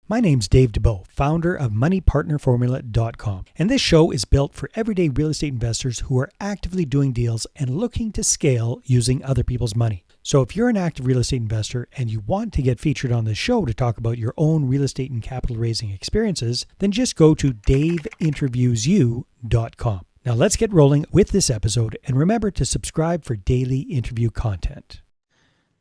My name's Dave DeBoe, founder of MoneyPartnerFormula.com, and this show is built for everyday real estate investors who are actively doing deals and looking to scale using other people's money. So if you're an active real estate investor and you want to get featured on this show to talk about your own real estate and capital raising experiences, then just go to daveinterviewsyou.com. Now let's get rolling with this episode, and remember to subscribe for daily interview content.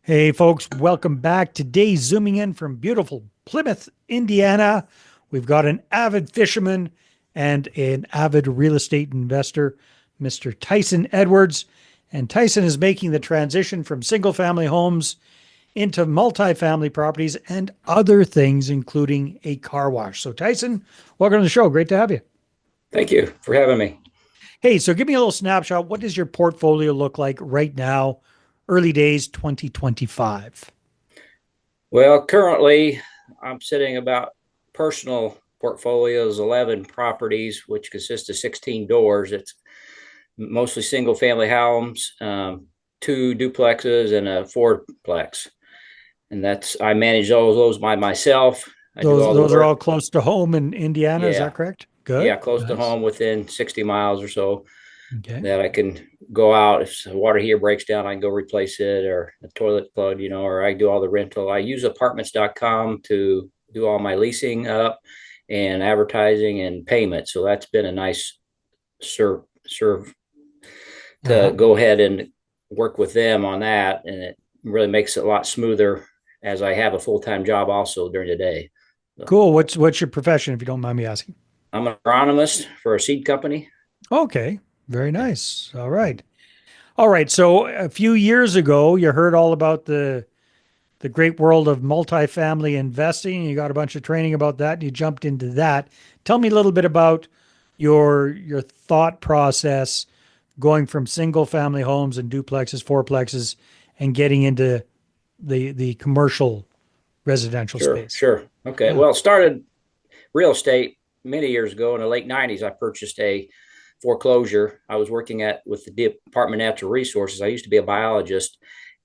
Hey folks, welcome back. Today, zooming in from beautiful Plymouth, Indiana, we've got an avid fisherman and an avid real estate investor, Mr. Tyson Edwards. And Tyson is making the transition from single-family homes into multifamily properties and other things, including a car wash. So Tyson, welcome to the show. Great to have you. Thank you for having me. Hey, so give me a little snapshot. What does your portfolio look like right now, early days 2025? Well, currently I'm sitting about personal portfolios, 11 properties, which consist of 16 doors. It's mostly single family homes, 2 duplexes and a 4-plex. And I manage all those by myself. Those are all close to home in Indiana. Yeah. Is that correct? Good. Yeah, close to home, within 60 miles or so. Okay. That I can go out. If the water heater breaks down, I can go replace it, or the toilet plug, or I do all the rental. I use apartments.com to do all my leasing up and advertising and payment. So that's been a nice serve to go ahead and work with them on that. And it really makes it a lot smoother, as I have a full-time job also during the day. So, cool. What's your profession, if you don't mind me asking? I'm an agronomist for a seed company. Okay. Very nice. All right. So a few years ago, you heard all about the great world of multifamily investing. You got a bunch of training about that, and you jumped into that. Tell me a little bit about your thought process going from single family homes and duplexes, 4-plexes, and getting into the commercial residential space. Sure. Okay. Yeah. Well, it started real estate many years ago in the late 90s. I purchased a foreclosure. I was working with the Department of Natural Resources. I used to be a biologist,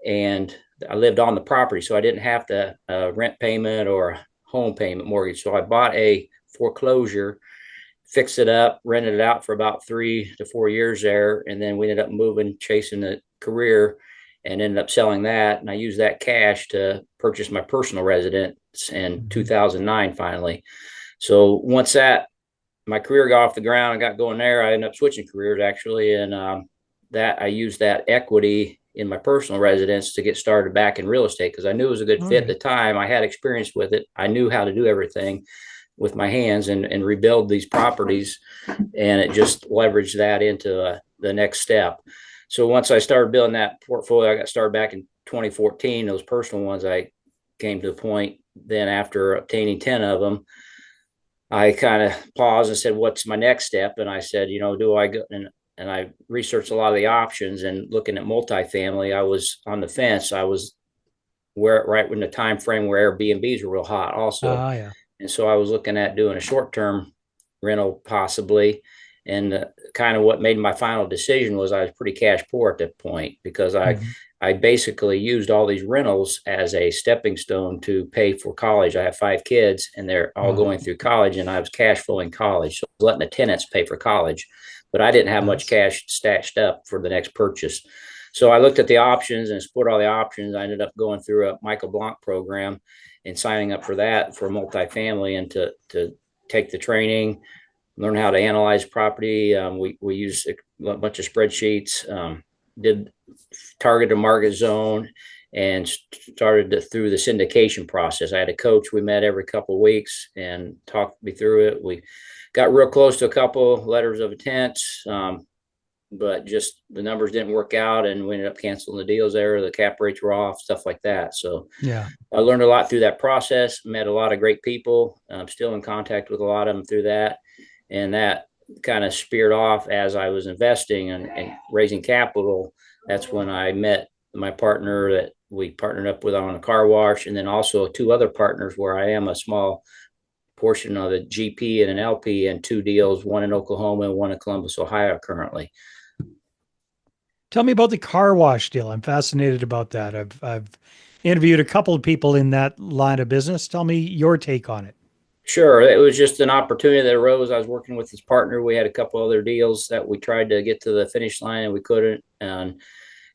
and I lived on the property, so I didn't have to rent payment or home payment mortgage. So I bought a foreclosure, fixed it up, rented it out for about 3 to 4 years there, and then we ended up moving, chasing a career, and ended up selling that. And I used that cash to purchase my personal residence in 2009 finally. So once my career got off the ground and got going there, I ended up switching careers actually. And that I used that equity in my personal residence to get started back in real estate, because I knew it was a good fit at the time. I had experience with it. I knew how to do everything with my hands and rebuild these properties. And it just leveraged that into the next step. So once I started building that portfolio, I got started back in 2014. Those personal ones, I came to the point then, after obtaining 10 of them, I kind of paused and said, what's my next step? And I said, do I go? And I researched a lot of the options, and looking at multifamily, I was on the fence. I was right when the time frame where Airbnbs were real hot also. Yeah. And so I was looking at doing a short-term rental possibly. And kind of what made my final decision was I was pretty cash poor at that point, because I basically used all these rentals as a stepping stone to pay for college. I have 5 kids, and they're all going through college, and I was cash flowing college. So I was letting the tenants pay for college, but I didn't have much cash stashed up for the next purchase. So I looked at the options and explored all the options. I ended up going through a Michael Blanc program and signing up for that for multifamily, and to take the training, learn how to analyze property. We used a bunch of spreadsheets, did target a market zone, and started through the syndication process. I had a coach. We met every couple of weeks and talked me through it. We got real close to a couple letters of intent, but just the numbers didn't work out, and we ended up canceling the deals there. The cap rates were off, stuff like that. So yeah, I learned a lot through that process, met a lot of great people. I'm still in contact with a lot of them through that. And that kind of speared off as I was investing and raising capital. That's when I met my partner that we partnered up with on a car wash, and then also 2 other partners where I am a small portion of the GP and an LP in 2 deals, one in Oklahoma and one in Columbus, Ohio currently. Tell me about the car wash deal. I'm fascinated about that. I've interviewed a couple of people in that line of business. Tell me your take on it. Sure. It was just an opportunity that arose. I was working with his partner. We had a couple other deals that we tried to get to the finish line and we couldn't. And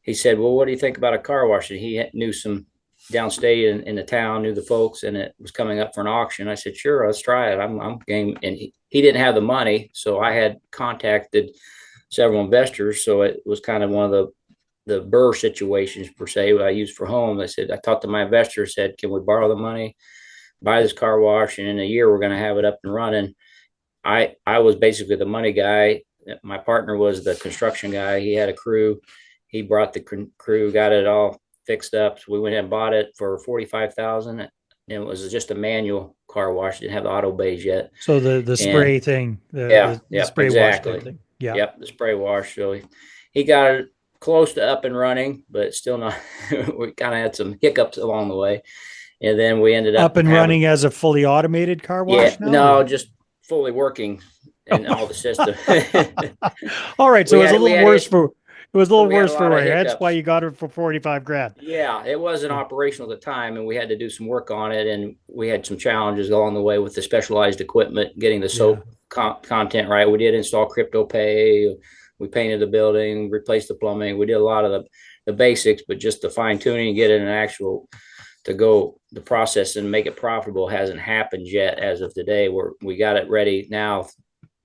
he said, "Well, what do you think about a car wash?" And he knew some downstate in the town, knew the folks, and it was coming up for an auction. I said, "Sure, let's try it. I'm game." And he didn't have the money, so I had contacted several investors. So it was kind of one of the Burr situations per se, what I used for home. I said, I talked to my investor, said, "Can we borrow the money, buy this car wash, and in a year we're going to have it up and running." I was basically the money guy. My partner was the construction guy. He had a crew. He brought the crew, got it all fixed up. So we went and bought it for 45,000. And it was just a manual car wash. Didn't have the auto bays yet. So the And spray thing, yeah, the yeah, spray wash type exactly. thing. Yeah. Yep, the spray wash. So he got it close to up and running, but still not. We kind of had some hiccups along the way, and then we ended Up up and having, running as a fully automated car yeah, wash now, or no, just fully working and all the system. all right. So we it was a had we little had worse it. for it was a little We had a worse for lot of Ray. That's why hiccups. you got it for 45 grand. Yeah, it wasn't operational at the time, and we had to do some work on it, and we had some challenges along the way with the specialized equipment, getting the Yeah. soap content right. We did install crypto pay. We painted the building, replaced the plumbing. We did a lot of the basics, but just the fine tuning, get it an actual to go the process and make it profitable hasn't happened yet as of today. We got it ready now,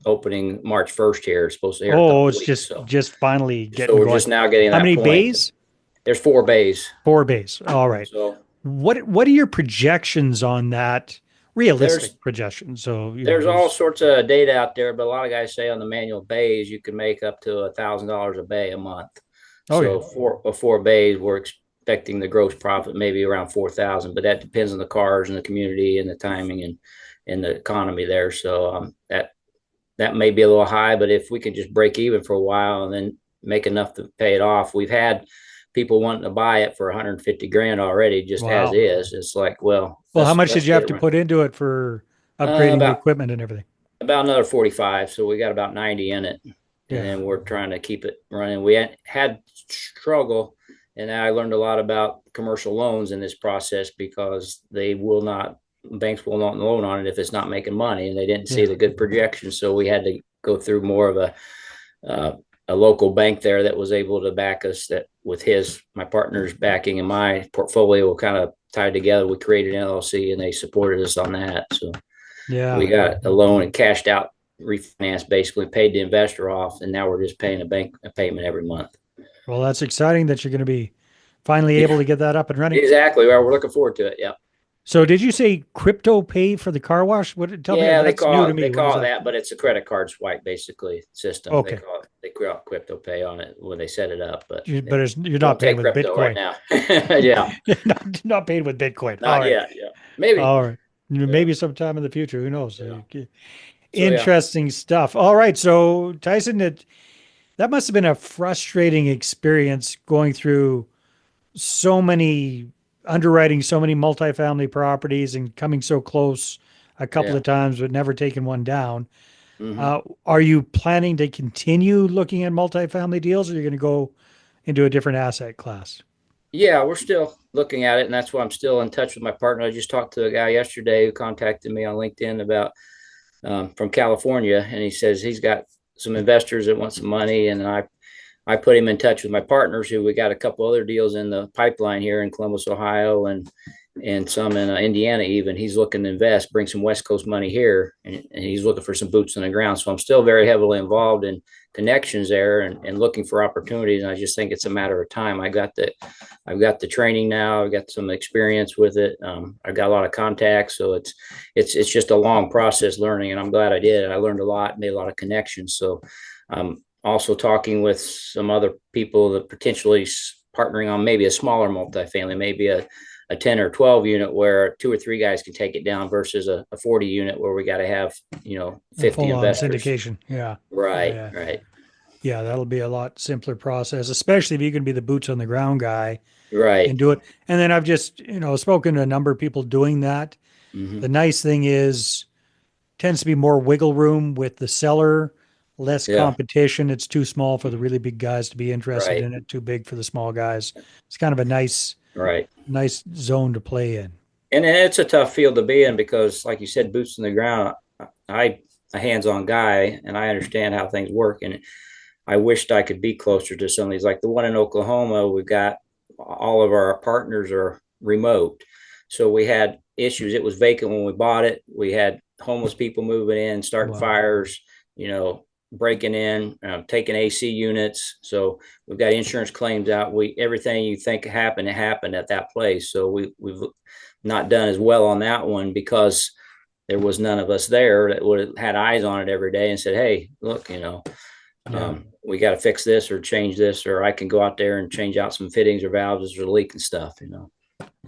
opening March 1st here. It's supposed to here in a Oh, couple of it's weeks. just finally So getting we're going. just now getting How that many point. bays? There's 4 bays. 4 bays. All right. So What are your projections on that? there's Realistic projections. So, there's all there's sorts of data out there, but a lot of guys say on the manual bays you can make up to $1,000 a bay a month. okay. So four bays, we're expecting the gross profit maybe around 4,000, but that depends on the cars and the community and the timing and the economy there. So that may be a little high, but if we can just break even for a while and then make enough to pay it off, we've had people wanting to buy it for 150 grand already, just as Wow. is. It's like, well, Well, how much did let's you get have it to right. put into it for upgrading the About equipment and everything? another 45, so we got about 90 in it, and Yeah. then we're trying to keep it running. We had struggle, and I learned a lot about commercial loans in this process because they will not banks will not loan on it if it's not making money, and they didn't see Yeah. the good projections. So we had to go through more of uh, a local bank there that was able to back us, that with my partner's backing and my portfolio kind of tied together. We created an LLC and they supported us on that. So we Yeah. got a loan and cashed out, refinanced, basically paid the investor off, and now we're just paying a payment every month. Well, that's exciting that you're going to be finally Yeah, able to get that up and running. exactly. Well, we're looking forward to it. Yeah. So did you say crypto pay for the car wash? Tell me, Yeah, that's new to they me. What is call it that? that, but it's a credit card swipe basically system. Okay. They call it crypto pay on it when they set it up, but But you're not won't paying take with crypto right Bitcoin. now. Yeah, You're not paying with Bitcoin. All not right. yet. Yeah, maybe. All right. Yeah, Maybe sometime in the future. Who knows? yeah. So yeah, Interesting stuff. All right. So Tyson, that must have been a frustrating experience going through so many underwriting so many multifamily properties and coming so close a couple yeah. of times but never taking one down. Hmm. Are you planning to continue looking at multifamily deals, or are you going to go into a different asset class? Yeah, we're still looking at it, and that's why I'm still in touch with my partner. I just talked to a guy yesterday who contacted me on LinkedIn about from California, and he says he's got some investors that want some money, and I put him in touch with my partners who we got a couple other deals in the pipeline here in Columbus, Ohio, and some in Indiana. Even he's looking to invest, bring some West Coast money here, and he's looking for some boots on the ground. So I'm still very heavily involved in connections there and looking for opportunities. And I just think it's a matter of time. I've got the training now. I've got some experience with it. I've got a lot of contacts, so it's just a long process learning, and I'm glad I did. I learned a lot, made a lot of connections. So also talking with some other people that potentially partnering on maybe a smaller multifamily, maybe a 10 or 12 unit where 2 or 3 guys can take it down versus a 40 unit where we got to have, A 50 full on investors. syndication. Yeah. Yeah. Right, Yeah. right, Yeah. That'll be a lot simpler process, especially if you can be the boots on the ground guy right. and do it. And then I've just, spoken to a number of people doing that. Hmm. The nice thing is, tends to be more wiggle room with the seller, less Yeah, competition. It's too small for the really big guys to be interested right, in it, too big for the small guys. It's kind of a nice, right. nice zone to play in. And it's a tough field to be in because, like you said, boots on the ground. I a hands-on guy, and I understand how things work. And I wished I could be closer to some of these. Like the one in Oklahoma, we've got all of our partners are remote, so we had issues. It was vacant when we bought it. We had homeless people moving in, starting Wow. fires. Breaking in, taking AC units. So we've got insurance claims out. We everything you think happened, it happened at that place. So we've not done as well on that one because there was none of us there that would have had eyes on it every day and said, "Hey, look, Yeah. we got to fix this or change this, or I can go out there and change out some fittings or valves or leak and stuff."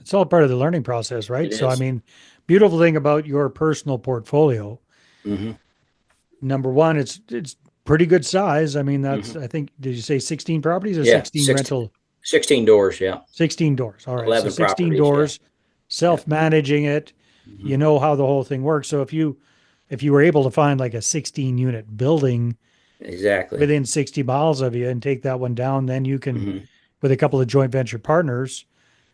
It's all part of the learning process, right? It So, I is. mean, beautiful thing about your personal portfolio, Mm-hmm. number one, it's pretty good size. I mean, Mm-hmm. I think, did you say 16 properties or Yeah, 16 rental? 16 doors. Yeah, 16 doors. All right. So 11 16 properties. Yeah, doors, yeah. self-managing it. Mm-hmm. You know how the whole thing works. So if you were able to find like a 16 unit building Exactly. within 60 miles of you and take that one down, then you can, Mm-hmm. with a couple of joint venture partners,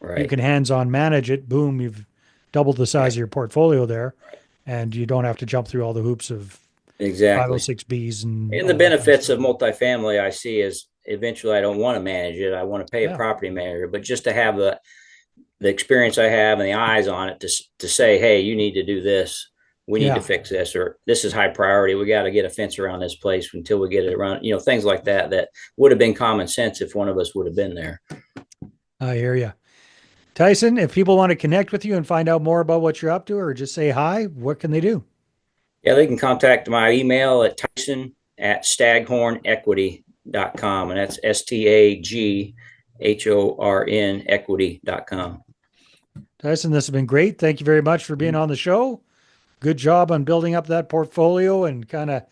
you Right. can hands-on manage it. Boom, you've doubled the size Right. of your portfolio there, Right. and you don't have to jump through all the hoops of Exactly. 506Bs and And the all that kind of benefits stuff. of multifamily I see is eventually I don't want to manage it. I want to pay a Yeah, property manager, but just to have the experience I have and the eyes on it to say, hey, you need to do this. We need to yeah, fix this, or this is high priority. We got to get a fence around this place until we get it around, things like that, that would have been common sense if one of us would have been there. I hear you. Tyson, if people want to connect with you and find out more about what you're up to or just say hi, what can they do? Yeah, they can contact my email at Tyson at staghornequity.com. And that's STAGHORN equity.com. Tyson, this has been great. Thank you very much for being on the show. Good job on building up that portfolio and kind of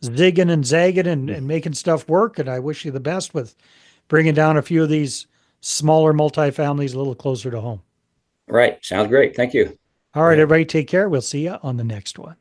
zigging and zagging and making stuff work. And I wish you the best with bringing down a few of these smaller multifamilies a little closer to home. Right. Sounds great. Thank you. All Go right, ahead. everybody, take care. We'll see you on the next one.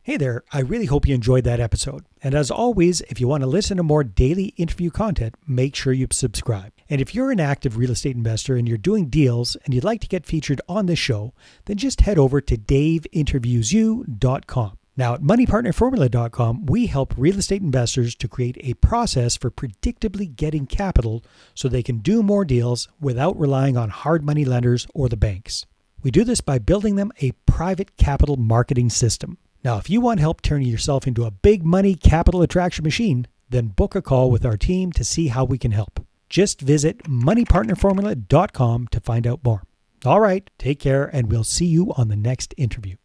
Hey there, I really hope you enjoyed that episode. And as always, if you want to listen to more daily interview content, make sure you subscribe. And if you're an active real estate investor and you're doing deals and you'd like to get featured on this show, then just head over to daveinterviewyou.com. Now, at moneypartnerformula.com, we help real estate investors to create a process for predictably getting capital so they can do more deals without relying on hard money lenders or the banks. We do this by building them a private capital marketing system. Now, if you want help turning yourself into a big money capital attraction machine, then book a call with our team to see how we can help. Just visit moneypartnerformula.com to find out more. All right, take care, and we'll see you on the next interview.